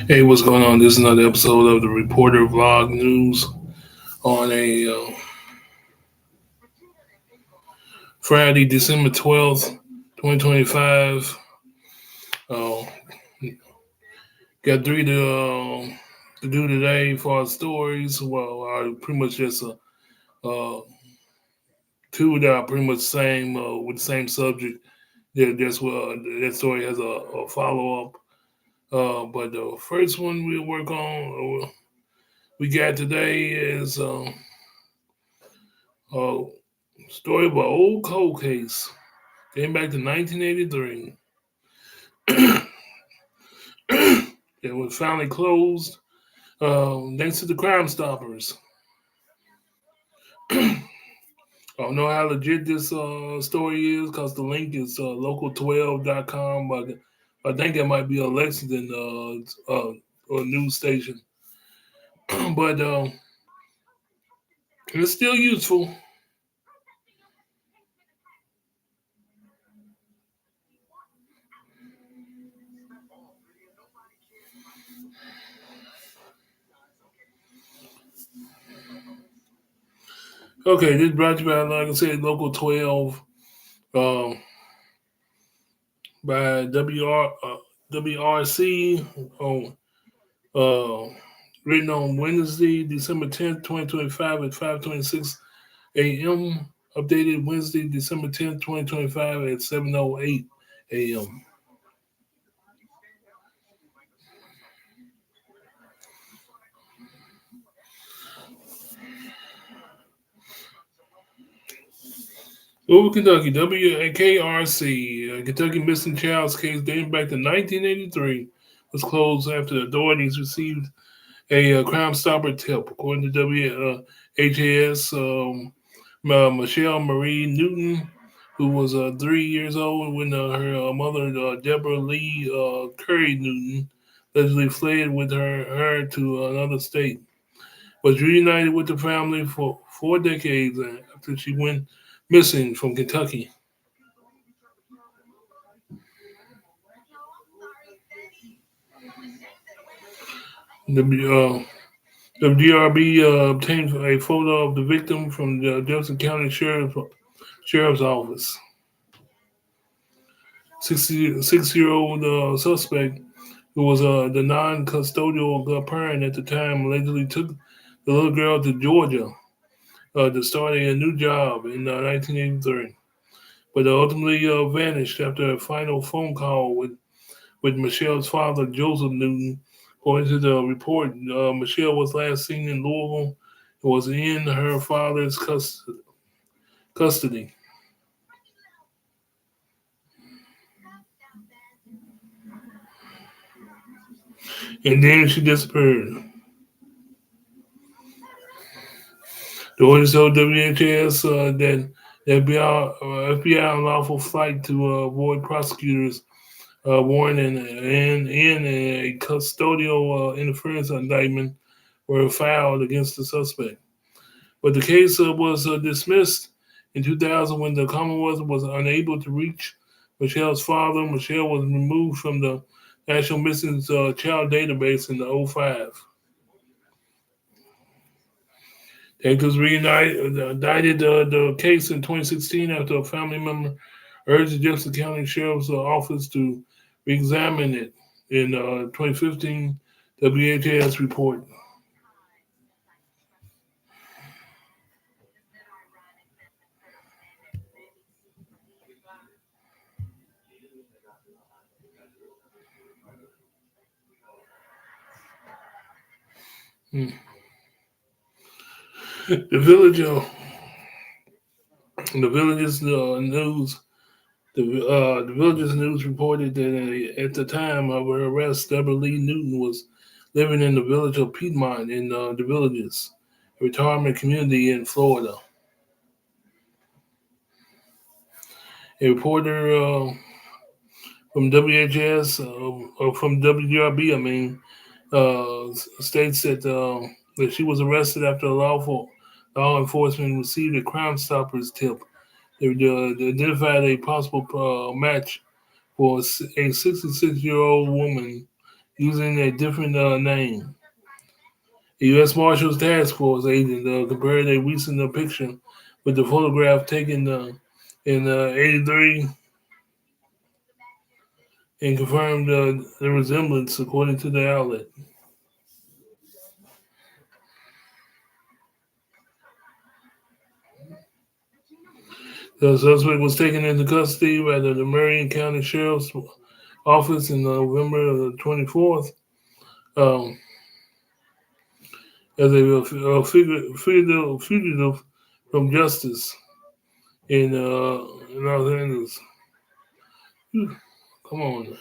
Hey, what's going on? This is another episode of the Reporter Vlog News on a Friday, December 12th, 2025. Uh, got three to do today for our stories. Well, I pretty much just two that are pretty much same with the same subject. That's that story has a follow up. But the first one we'll work on, we got today is a story of an old cold case dating back to 1983. It was finally closed thanks to the Crime Stoppers. I don't know how legit this story is because the link is local12.com, but I think it might be a Lexington news station. But it's still useful. Okay, this brought to you by, like I said, Local 12 um, by WRC on uh, written on Wednesday, December 10th, 2025 at 5:26 a.m. Updated Wednesday, December 10th, 2025 at 7:08 a.m. Louisville, Kentucky, WKRC, Kentucky Missing Child's case dating back to 1983 was closed after authorities received a Crime Stopper tip. According to WHAS, Michelle Marie Newton, who was 3 years old when her mother, Deborah Lee Curry Newton, allegedly fled with her to another state, was reunited with the family for 4 decades after she went missing from Kentucky. The WDRB obtained a photo of the victim from the Jefferson County Sheriff's Office. 66-year-old suspect, who was the non-custodial parent at the time, allegedly took the little girl to Georgia to start a new job in 1983, but ultimately vanished after a final phone call with Michelle's father, Joseph Newton. According to the report, Michelle was last seen in Louisville and was in her father's custody. And then she disappeared. The orders told WHS that the FBI unlawful flight to avoid prosecutors warrant and in a custodial interference indictment were filed against the suspect. But the case was dismissed in 2000 when the Commonwealth was unable to reach Michelle's father. Michelle was removed from the National Missing Child Database in the '05. Detectives reunited indicted the case in 2016 after a family member urged the Jefferson County Sheriff's Office to re-examine it in 2015 WHS report. Hmm. The village, the village's news, the village's news reported that at the time of her arrest, Deborah Lee Newton was living in the village of Piedmont in the villages, a retirement community in Florida. A reporter from WHS, or from WDRB, I mean, states that she was arrested after law enforcement received a Crime Stoppers tip. They identified a possible match for a 66-year-old woman using a different name. A U.S. Marshals Task Force agent compared a recent picture with the photograph taken in '83 and confirmed the resemblance, according to the outlet. The suspect was taken into custody by the Marion County Sheriff's Office in November the 24th um, as a fugitive from justice in Los Angeles. Whew, come on. Now.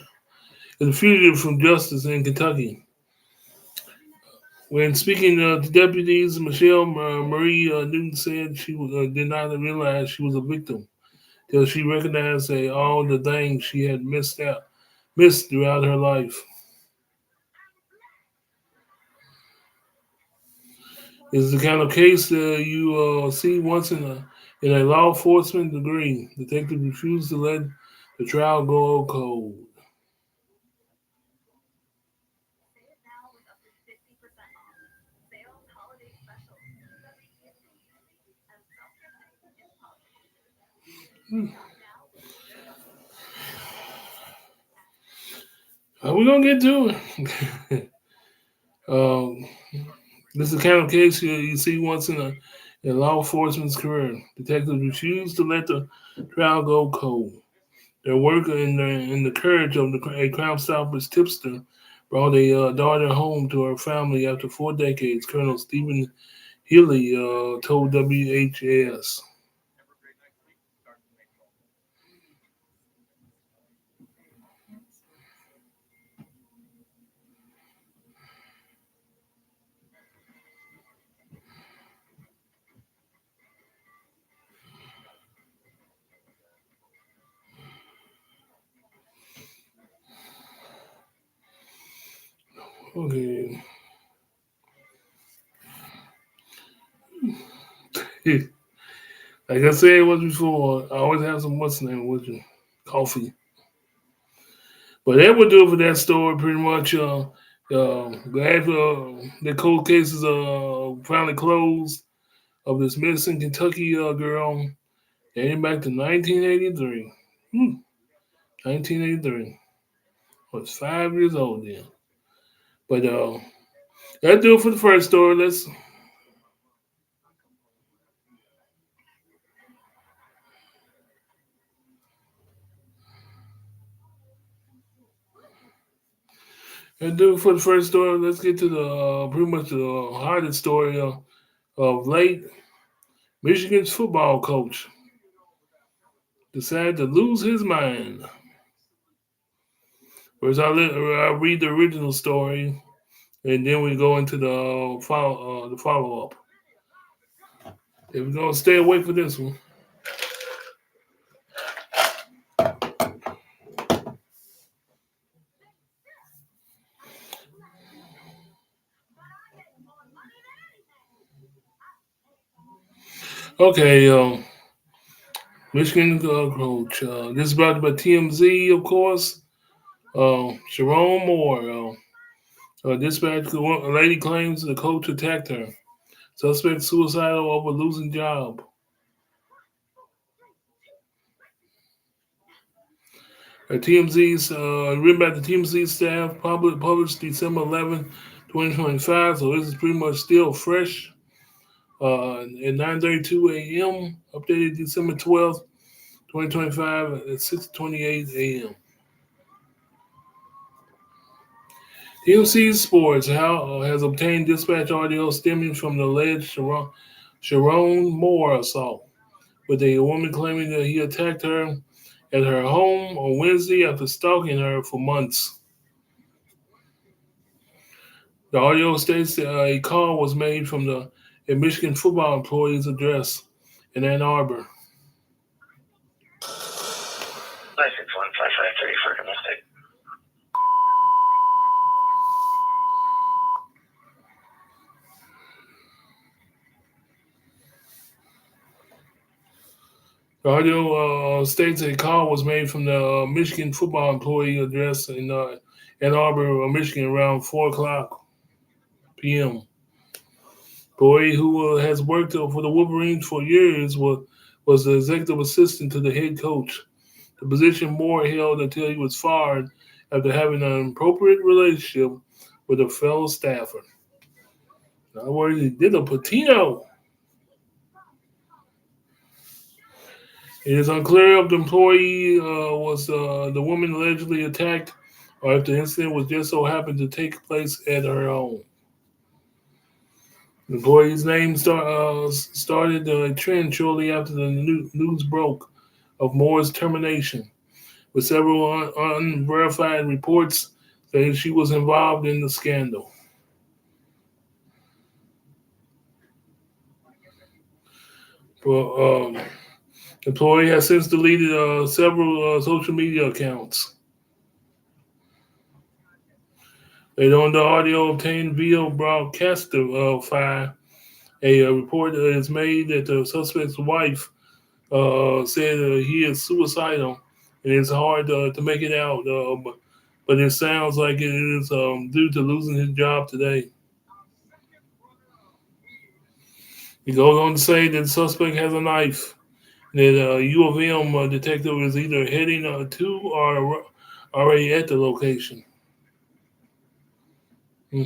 As a fugitive from justice in Kentucky. When speaking to deputies, Michelle Marie Newton said she did not realize she was a victim till she recognized all the things she had missed throughout her life. It's the kind of case you see once in a law enforcement degree. Detective refused to let the trial go cold. Hmm. We're gonna get to it. um, this is the kind of case you see once in law enforcement's career. Detectives refuse to let the trial go cold. Their work and the courage of a Crime Stoppers tipster brought a daughter home to her family after 4 decades, Colonel Stephen Healy told WHAS. Okay. Like I said once before, I always have some what's the name with you? Coffee. But that would do it for that story pretty much. Glad the cold cases finally closed of this missing Kentucky girl dating back to 1983. 1983. I was 5 years old then. But that'll do it for the first story. That'll do it for the first story. Let's get to the pretty much the hardest story of late. Michigan's football coach decided to lose his mind. Whereas I'll read the original story and then we go into the follow up. If we're gonna stay away for this one. Okay, Michigan coach. This is brought to by TMZ, of course. Sharon Moore. Dispatch: a lady claims the coach attacked her. Suspect suicidal over losing job. TMZ's written by the TMZ staff, published December 11, 2025. So this is pretty much still fresh. At 9:32 a.m. Updated December 12th, 2025 at 6:28 a.m. TMC Sports has obtained dispatch audio stemming from the alleged Sharon Moore assault, with a woman claiming that he attacked her at her home on Wednesday after stalking her for months. The audio states that a call was made from a Michigan football employee's address in Ann Arbor. 9615530 for domestic. The audio states a call was made from the Michigan football employee address Ann Arbor, Michigan, around 4 o'clock p.m. Boy, who has worked for the Wolverines for years, was the executive assistant to the head coach. The position Moore held until he was fired after having an inappropriate relationship with a fellow staffer. In other words, he did a patino. It is unclear if the employee was the woman allegedly attacked or if the incident was just so happened to take place at her home. The employee's name started a trend shortly after the news broke of Moore's termination, with several unverified reports saying she was involved in the scandal. But, the employee has since deleted several social media accounts. Later on, the audio obtained via broadcastify, a report is made that the suspect's wife said he is suicidal, and it's hard to make it out, but it sounds like it is due to losing his job today. He goes on to say that the suspect has a knife, that U of M detective is either heading to or already at the location. Hmm.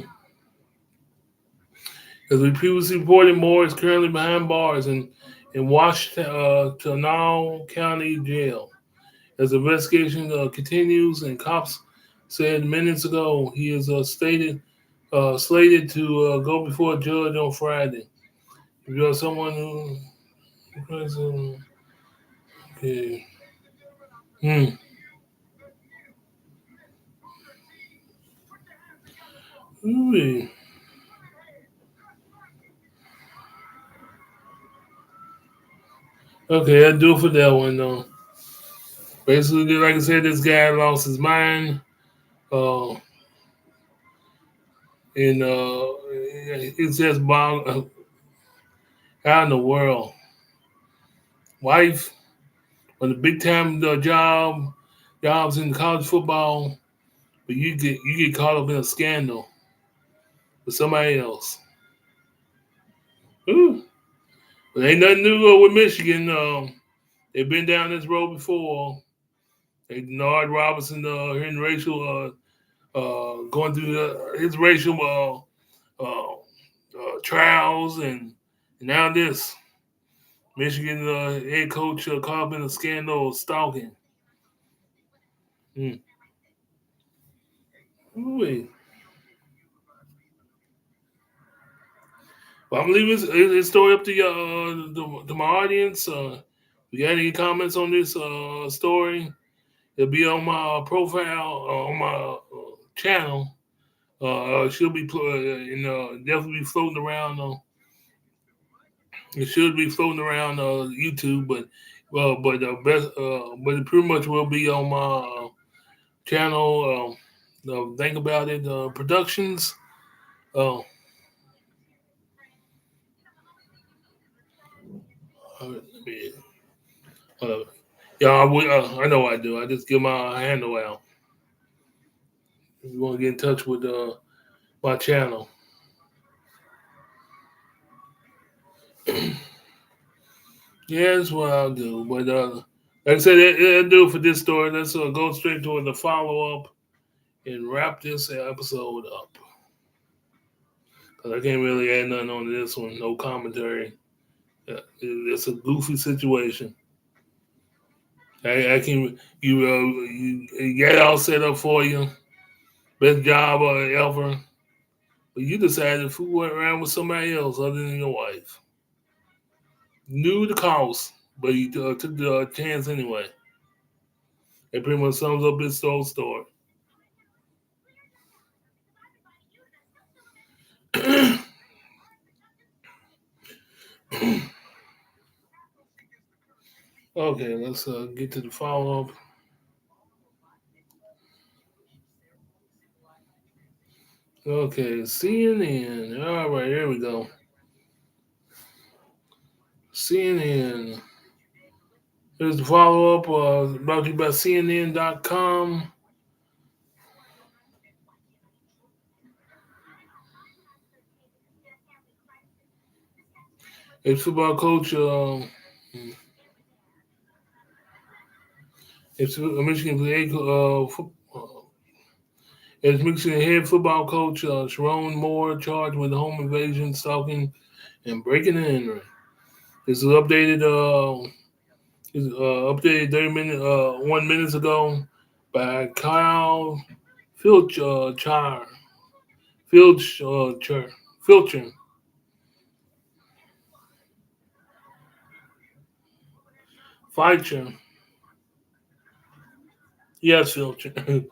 As we previously reported, Moore is currently behind bars in Washtenaw County Jail. As the investigation continues, and cops said minutes ago he is slated to go before a judge on Friday. If you are someone who, okay, hmm. Ooh. Okay, that'll do it for that one though. Basically, like I said, this guy lost his mind, uh, and it's just out in the world. Wife on the big time jobs in college football, but you get caught up in a scandal with somebody else. Ooh. But ain't nothing new with Michigan. They've been down this road before. Nard Robinson hearing racial going through his racial trials, and now this Michigan head coach caught up in a scandal of stalking. Mm. Ooh. Well, I'm leaving this story up to to my audience. If you got any comments on this story, it'll be on my profile on my channel. She'll be definitely be floating around. It should be floating around YouTube, but it pretty much will be on my channel. Think about it. Productions. Uh, let me, uh, yeah, I know I do. I just give my handle out. If you want to get in touch with my channel. Yeah, that's what I'll do. But like I said, that'll do it for this story. Let's go straight to the follow up and wrap this episode up. Because I can't really add nothing on this one. No commentary. It's a goofy situation. I can you get it all set up for you. Best job ever. But you decided to fool around with somebody else other than your wife. Knew the cost, but you took the chance anyway. It pretty much sums up this whole story. Okay, let's get to the follow up. Okay, CNN. All right, here we go. CNN. Here's the follow up brought to you by CNN.com. Ex football coach, ex Michigan head, as Michigan head football coach Sharon Moore charged with home invasion, stalking, and breaking and entering. This is updated. Updated 1 minutes ago by Kyle Filcher. Filcher. Filcher. Filcher. Yes, Filcher.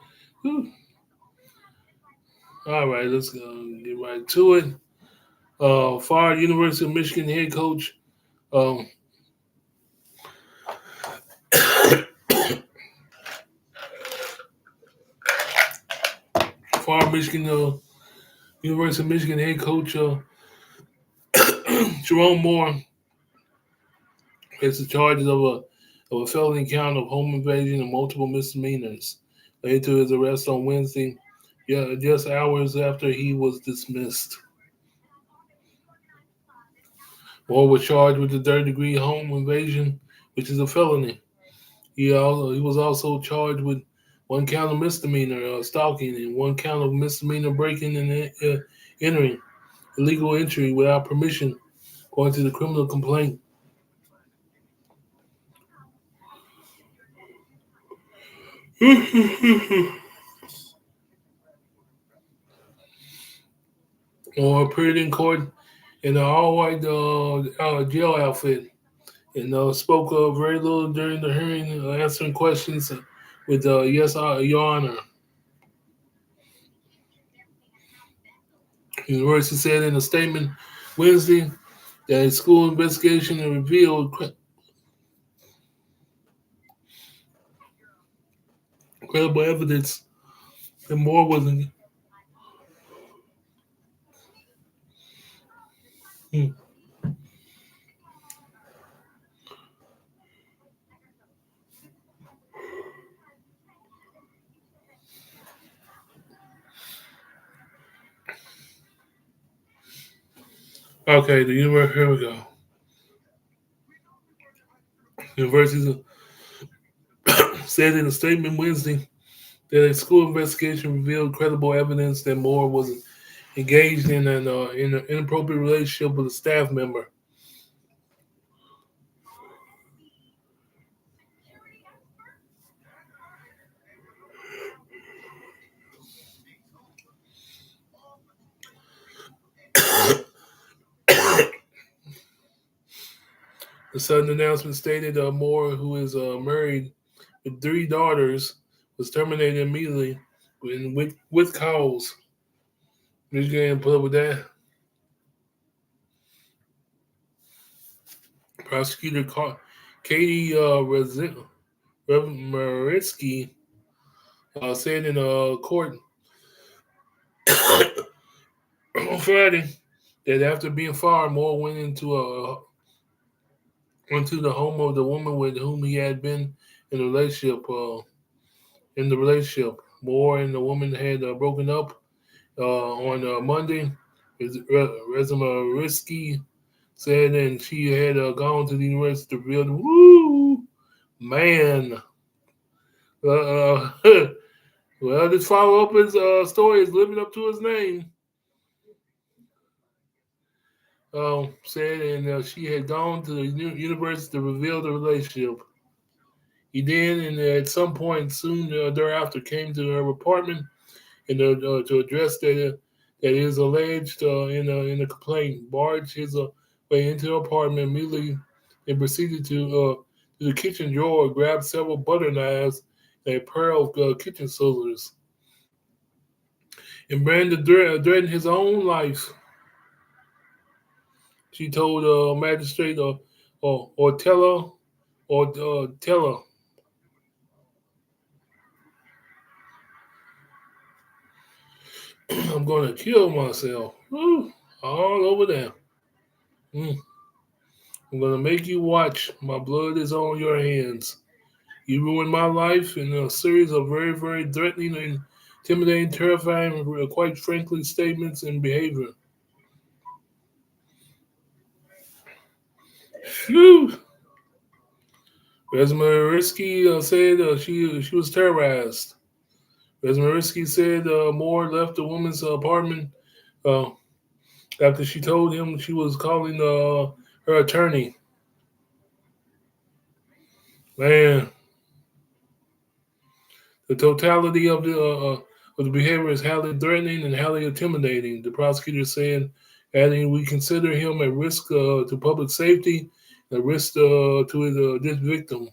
All right, let's get right to it. Fired University of Michigan head coach. Um, fired Michigan University of Michigan head coach Jerome Moore faces charges of a felony count of home invasion and multiple misdemeanors. Led to his arrest on Wednesday, just hours after he was dismissed. Moore was charged with the third-degree home invasion, which is a felony. He was also charged with one count of misdemeanor stalking and one count of misdemeanor breaking and entering, illegal entry without permission, according to the criminal complaint. Or appeared in court in an all-white jail outfit and spoke very little during the hearing, answering questions with "Yes, Your Honor." The university said in a statement Wednesday that a school investigation had revealed credible evidence that Moore was in. Hmm. Okay, the university. Here we go. The university said in a statement Wednesday that a school investigation revealed credible evidence that Moore was engaged in an inappropriate relationship with a staff member. The sudden announcement stated Moore, who is married with three daughters, was terminated immediately with cause. Just go ahead and put up with that. Prosecutor Katie Maritsky said in court on Friday that after being fired, Moore went into the home of the woman with whom he had been in a relationship. In the relationship, Moore and the woman had broken up on Monday. Resma Risky said, and she had gone to the university to build. Woo, man! Uh, well, this follow up his story is living up to his name. Said, and she had gone to the university to reveal the relationship. He then, and at some point soon thereafter, came to her apartment and to address that is alleged in a complaint. Barged his way into the apartment immediately and proceeded to the kitchen drawer, grabbed several butter knives and a pair of kitchen scissors, and began to threaten his own life. She told magistrate or teller, I'm going to kill myself. Woo, all over there. Mm. I'm going to make you watch. My blood is on your hands. You ruined my life in a series of very, very threatening and intimidating, terrifying, quite frankly, statements and behavior. Phew. Resmariski said she was terrorized. Resmariski said Moore left the woman's apartment uh, after she told him she was calling her attorney. Man, the totality of the behavior is highly threatening and highly intimidating. The prosecutor said, adding, "We consider him a risk to public safety, a risk to this victim."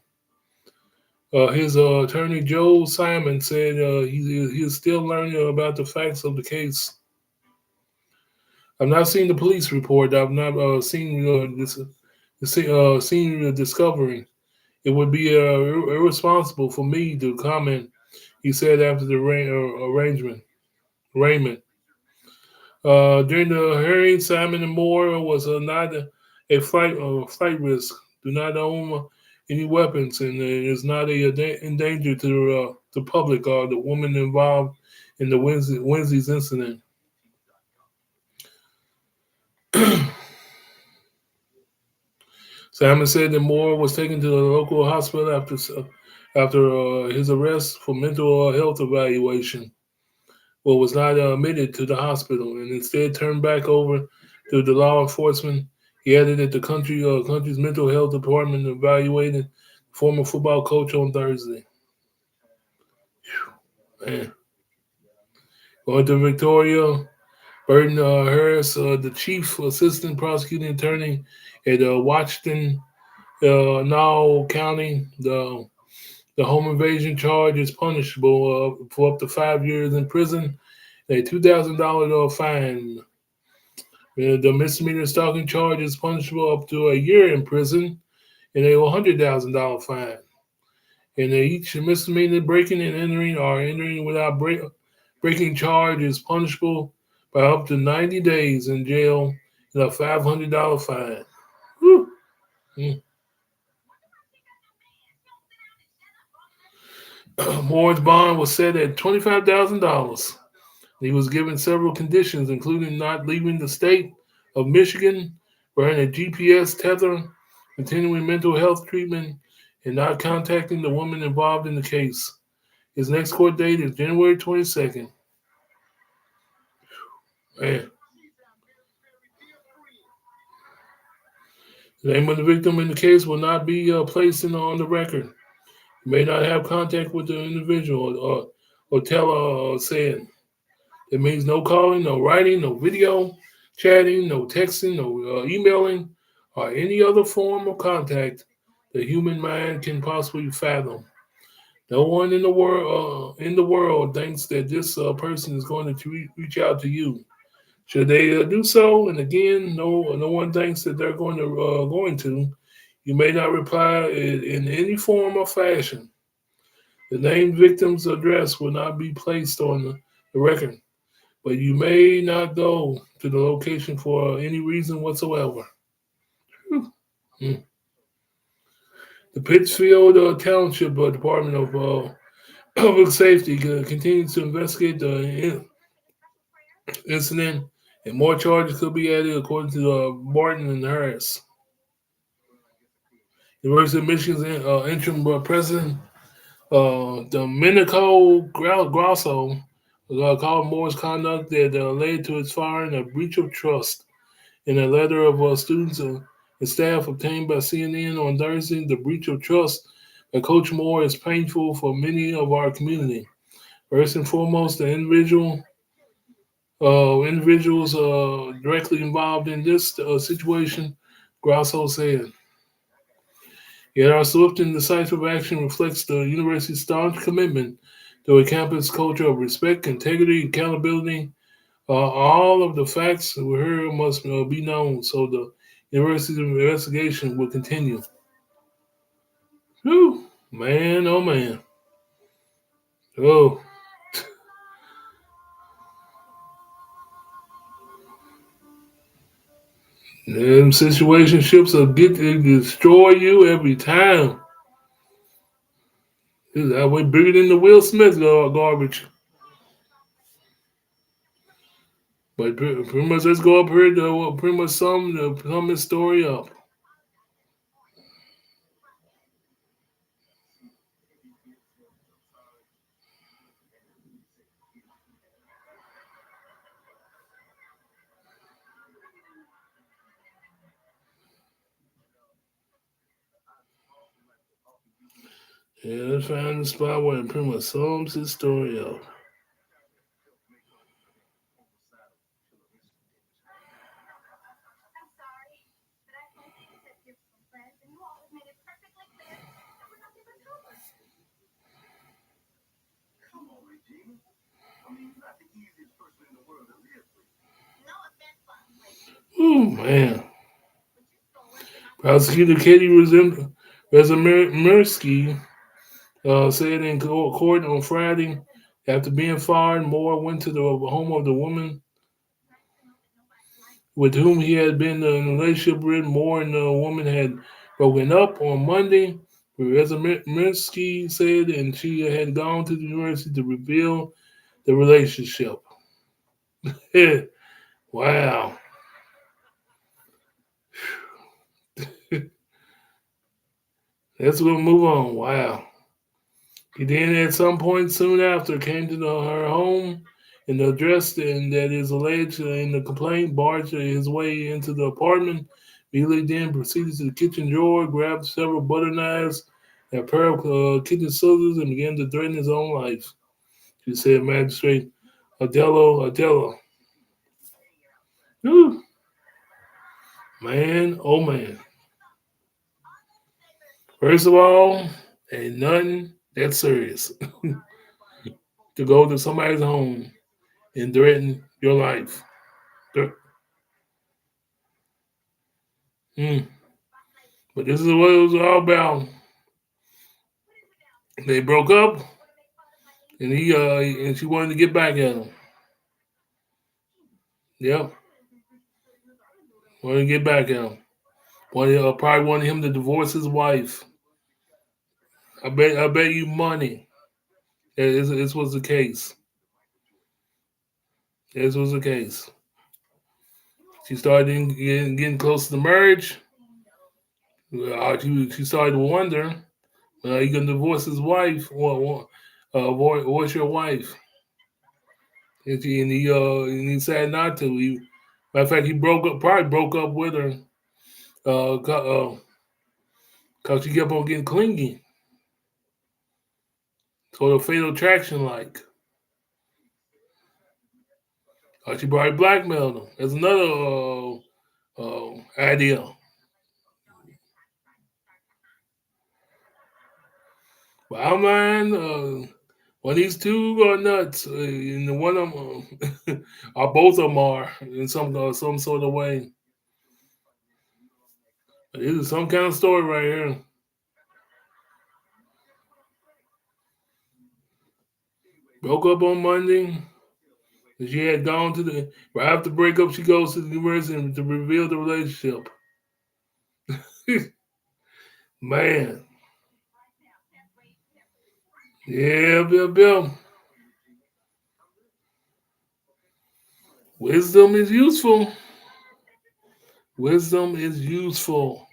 His attorney Joe Simon said he is still learning about the facts of the case. I've not seen the police report. I've not seen seen the discovery. It would be irresponsible for me to comment, he said after the arraignment. During the hearing, Simon and Moore was not a flight risk. Do not own any weapons, and is not in danger to the public or the woman involved in the Wednesday's incident. Simon said that Moore was taken to the local hospital after his arrest for mental health evaluation, but was not admitted to the hospital and instead turned back over to the law enforcement. He added that the country's mental health department evaluated former football coach on Thursday. Man. Going to Victoria, Burton Harris, the chief assistant prosecuting attorney at Washington, Nall County, the home invasion charge is punishable for up to 5 years in prison, and a $2,000 fine. The misdemeanor stalking charge is punishable up to a year in prison and a $100,000 fine. And each misdemeanor breaking and entering or entering without breaking charge is punishable by up to 90 days in jail and a $500 fine. Whew. Mm. Moore's bond was set at $25,000. He was given several conditions, including not leaving the state of Michigan, wearing a GPS tether, continuing mental health treatment, and not contacting the woman involved in the case. His next court date is January 22nd. Man. The name of the victim in the case will not be placed on the record. You may not have contact with the individual or tell said. It means no calling, no writing, no video chatting, no texting, no emailing, or any other form of contact the human mind can possibly fathom. No one in the world thinks that this person is going to reach out to you. Should they do so, and again, no one thinks that they're going to, you may not reply in any form or fashion. The named victim's address will not be placed on the record, but you may not go to the location for any reason whatsoever. Mm. The Pittsfield Township Department of Public Safety continues to investigate the incident, and more charges could be added, according to Martin and Harris. University of Michigan's interim president, Domenico Grosso, called Moore's conduct that led to its firing a breach of trust. In a letter of students and staff obtained by CNN on Thursday, the breach of trust by Coach Moore is painful for many of our community. First and foremost, the individuals directly involved in this situation, Grosso said. Yet our swift and decisive action reflects the university's staunch commitment to a campus culture of respect, integrity, accountability. All of the facts we heard must be known, so the university's investigation will continue. Whew, man, oh man. Oh, them situationships will destroy you every time. That way bigger than the Will Smith garbage. But pretty much let's go up here to pretty much sum this story up. Yeah, let's find the spot where it pretty much sums his story up. Oh man. Prosecutor Katie Razumirsky said in court on Friday after being fired, Moore went to the home of the woman with whom he had been in a relationship with. Moore and the woman had broken up on Monday. Razumirsky said, and she had gone to the university to reveal the relationship. Wow. Let's go move on. Wow. He then, at some point soon after, came to her home and address that is alleged in the complaint, barged his way into the apartment. Immediately then proceeded to the kitchen drawer, grabbed several butter knives and a pair of kitchen scissors, and began to threaten his own life. She said, Magistrate Adello. Whew, man, oh man. First of all, ain't nothing that serious to go to somebody's home and threaten your life. Mm. But this is what it was all about. They broke up, and and she wanted to get back at him. Yep, wanted to get back at him. Probably wanted him to divorce his wife. I bet you money. This was the case. This was the case. She started getting close to the marriage. She started to wonder, are you gonna divorce his wife or divorce your wife? And he said not to. Matter of fact, he probably broke up with her cause she kept on getting clingy. So the fatal attraction, like, she probably blackmailed him. That's another idea. But I'm lying. Well, these two are nuts, and one of them, or both of them are in some sort of way. This is some kind of story right here. Broke up on Monday. She had gone to the right after breakup. She goes to the university to reveal the relationship. Man, yeah, Bill. Wisdom is useful. Wisdom is useful.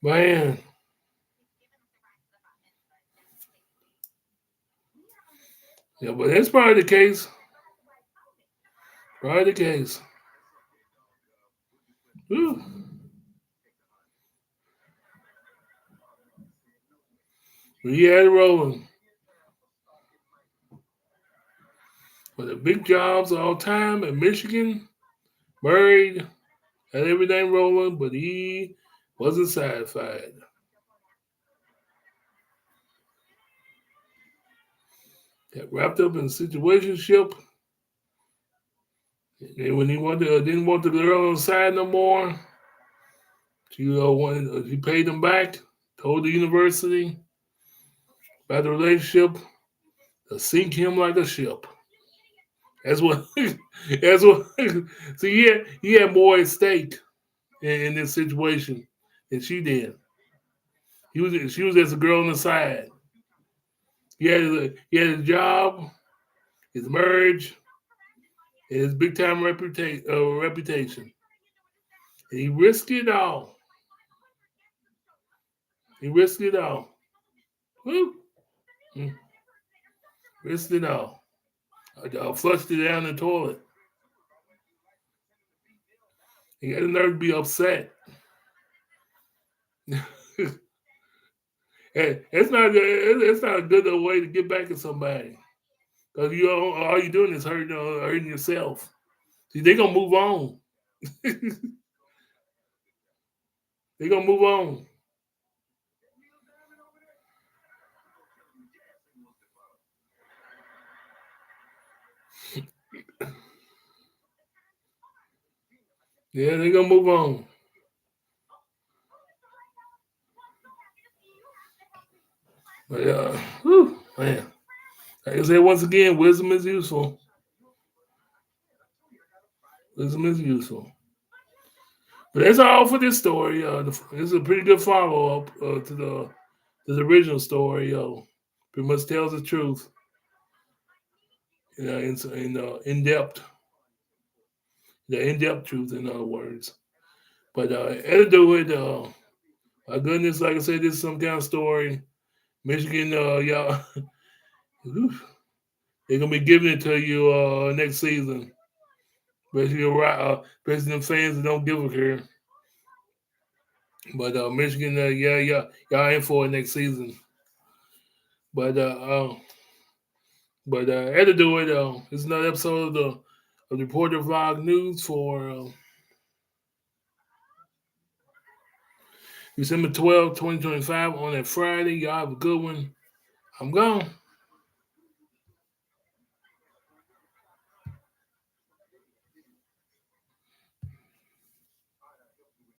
Man, yeah, but that's probably the case. Probably the case. Whew. We had it rolling. But the big jobs all time in Michigan, married, had everything rolling, but he wasn't satisfied. Got wrapped up in a situationship. And then when didn't want the girl on the side no more, she paid him back. Told the university about the relationship to sink him like a ship. That's what. That's what. See, he had more at stake in this situation than she did. She was just a girl on the side. He had a job, his marriage, and his big time reputation. And he risked it all. He risked it all. Woo. Mm. Risked it all. I flushed it down the toilet. He had the nerve to be upset. It's not good. It's not a good way to get back at somebody because all you doing is hurting yourself. See, they gonna move on. They gonna move on. Yeah, they gonna move on. But whew, man, like I said once again, wisdom is useful. Wisdom is useful. But that's all for this story. This is a pretty good follow up to the original story. Pretty much tells the truth. In depth, the in depth truth, in other words. But it'll do it. My goodness, like I said, this is some kind of story. Michigan, y'all, they're gonna be giving it to you next season. Basically, basically, them fans that don't give a care. But Michigan, yeah, y'all in for it next season. But had to do it. It's another episode of the Reporter Vlog News for December 12th, 2025 on that Friday. Y'all have a good one. I'm gone.